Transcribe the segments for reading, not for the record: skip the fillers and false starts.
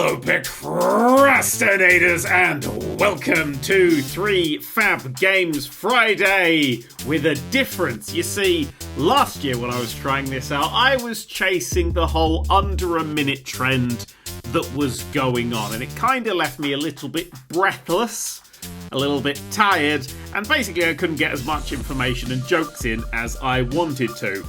Hello, procrastinators, and welcome to 3 Fab Games Friday with a difference. You see, last year when I was trying this out, I was chasing the whole under a minute trend that was going on, and it kind of left me a little bit breathless, a little bit tired, and basically I couldn't get as much information and jokes in as I wanted to.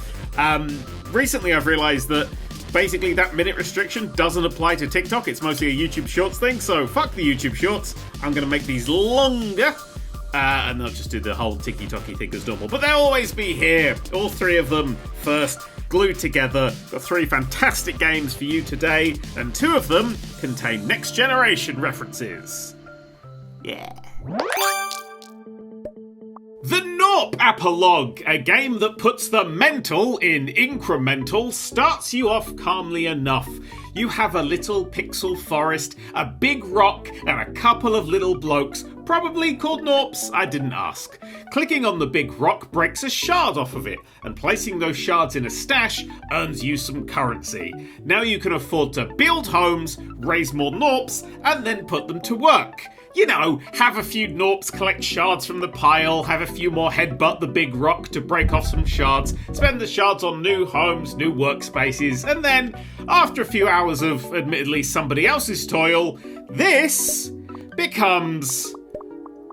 Recently I've realised that basically that minute restriction doesn't apply to TikTok. It's mostly a YouTube Shorts thing, so fuck the YouTube Shorts. I'm going to make these longer, and I'll just do the whole tiki-toki thing as normal. But they'll always be here, all 3 of them first, glued together. Got 3 fantastic games for you today, and 2 of them contain next-generation references. Yeah. The Gnorp Apologue, a game that puts the mental in incremental, starts you off calmly enough. You have a little pixel forest, a big rock, and a couple of little blokes, probably called Gnorps, I didn't ask. Clicking on the big rock breaks a shard off of it, and placing those shards in a stash earns you some currency. Now you can afford to build homes, raise more Gnorps, and then put them to work. You know, have a few Gnorps collect shards from the pile, have a few more headbutt the big rock to break off some shards, spend the shards on new homes, new workspaces, and then, after a few hours of admittedly somebody else's toil, this becomes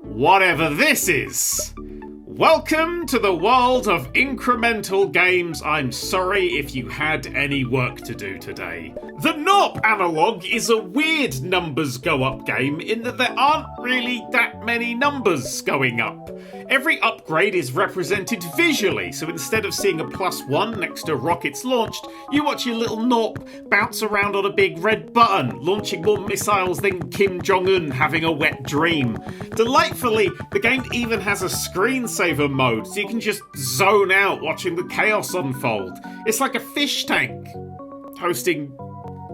whatever this is. Welcome to the world of incremental games. I'm sorry if you had any work to do today. The Gnorp Apologue is a weird numbers go up game in that there aren't really that many numbers going up. Every upgrade is represented visually, so instead of seeing a +1 next to rockets launched, you watch your little Gnorp bounce around on a big red button, launching more missiles than Kim Jong-un having a wet dream. Delightfully, the game even has a screensaver mode, so you can just zone out watching the chaos unfold. It's like a fish tank hosting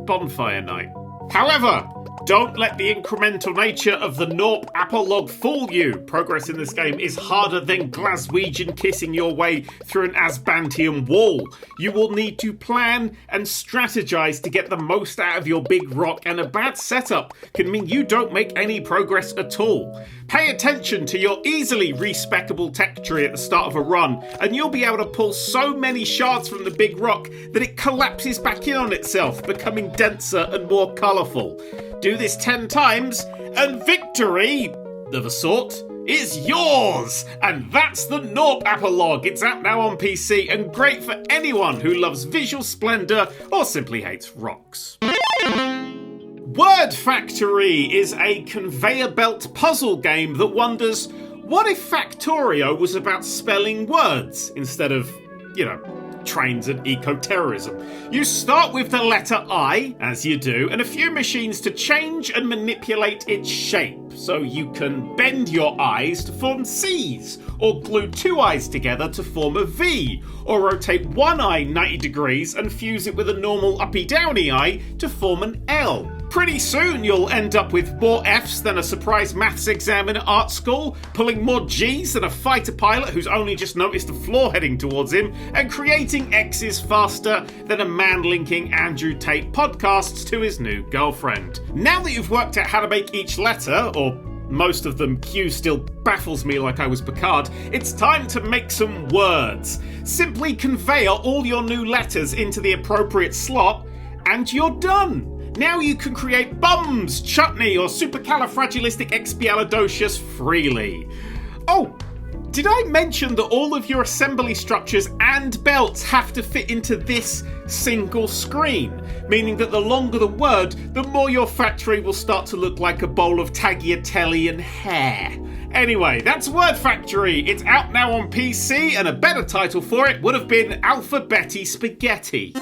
bonfire night. However, don't let the incremental nature of the Gnorp Apologue fool you. Progress in this game is harder than Glaswegian kissing your way through an Asbantium wall. You will need to plan and strategize to get the most out of your big rock, and a bad setup can mean you don't make any progress at all. Pay attention to your easily respecable tech tree at the start of a run, and you'll be able to pull so many shards from the big rock that it collapses back in on itself, becoming denser and more colourful. Do this 10 times, and victory, of a sort, is yours! And that's the Gnorp Apologue. It's out now on PC and great for anyone who loves visual splendour or simply hates rocks. Word Factori is a conveyor belt puzzle game that wonders, what if Factorio was about spelling words instead of, trains and eco-terrorism? You start with the letter I, as you do, and a few machines to change and manipulate its shape. So you can bend your eyes to form C's, or glue 2 eyes together to form a V, or rotate one eye 90 degrees and fuse it with a normal uppy-downy eye to form an L. Pretty soon you'll end up with more Fs than a surprise maths exam in art school, pulling more Gs than a fighter pilot who's only just noticed a floor heading towards him, and creating Xs faster than a man linking Andrew Tate podcasts to his new girlfriend. Now that you've worked out how to make each letter, or most of them, Q still baffles me like I was Picard, it's time to make some words. Simply conveyor all your new letters into the appropriate slot, and you're done. Now you can create bums, chutney, or supercalifragilisticexpialidocious freely. Oh, did I mention that all of your assembly structures and belts have to fit into this single screen? Meaning that the longer the word, the more your factory will start to look like a bowl of tagliatelle hair. Anyway, that's Word Factori. It's out now on PC, and a better title for it would have been Alphabetti Spaghetti.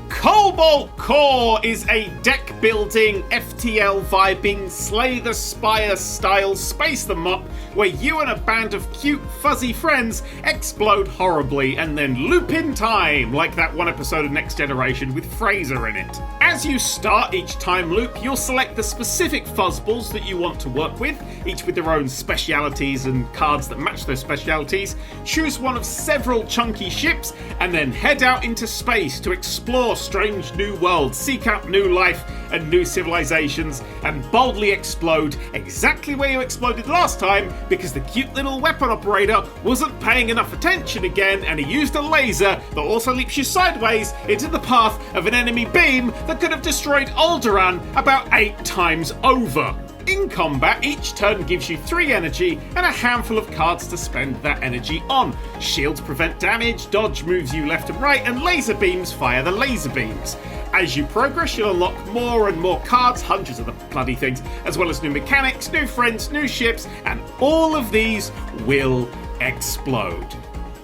Cobalt Core is a deck-building, FTL-vibing, Slay the Spire style Space Them Up, where you and a band of cute, fuzzy friends explode horribly and then loop in time, like that one episode of Next Generation with Fraser in it. As you start each time loop, you'll select the specific fuzzballs that you want to work with, each with their own specialities and cards that match those specialities, choose one of several chunky ships, and then head out into space to explore strange new worlds world, seek out new life and new civilizations, and boldly explode exactly where you exploded last time because the cute little weapon operator wasn't paying enough attention again, and he used a laser that also leaps you sideways into the path of an enemy beam that could have destroyed Alderaan about 8 times over. In combat, each turn gives you 3 energy and a handful of cards to spend that energy on. Shields prevent damage, dodge moves you left and right, and laser beams fire the laser beams. As you progress, you'll unlock more and more cards, hundreds of the bloody things, as well as new mechanics, new friends, new ships, and all of these will explode.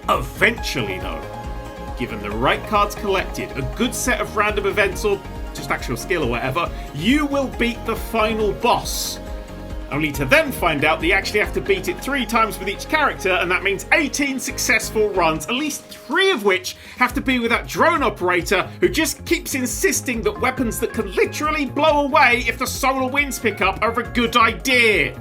Eventually though, given the right cards collected, a good set of random events, or just actual skill or whatever, you will beat the final boss. Only to then find out that you actually have to beat it 3 times with each character, and that means 18 successful runs, at least 3 of which have to be with that drone operator who just keeps insisting that weapons that can literally blow away if the solar winds pick up are a good idea.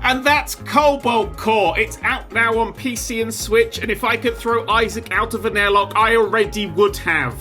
And that's Cobalt Core. It's out now on PC and Switch, and if I could throw Isaac out of an airlock, I already would have.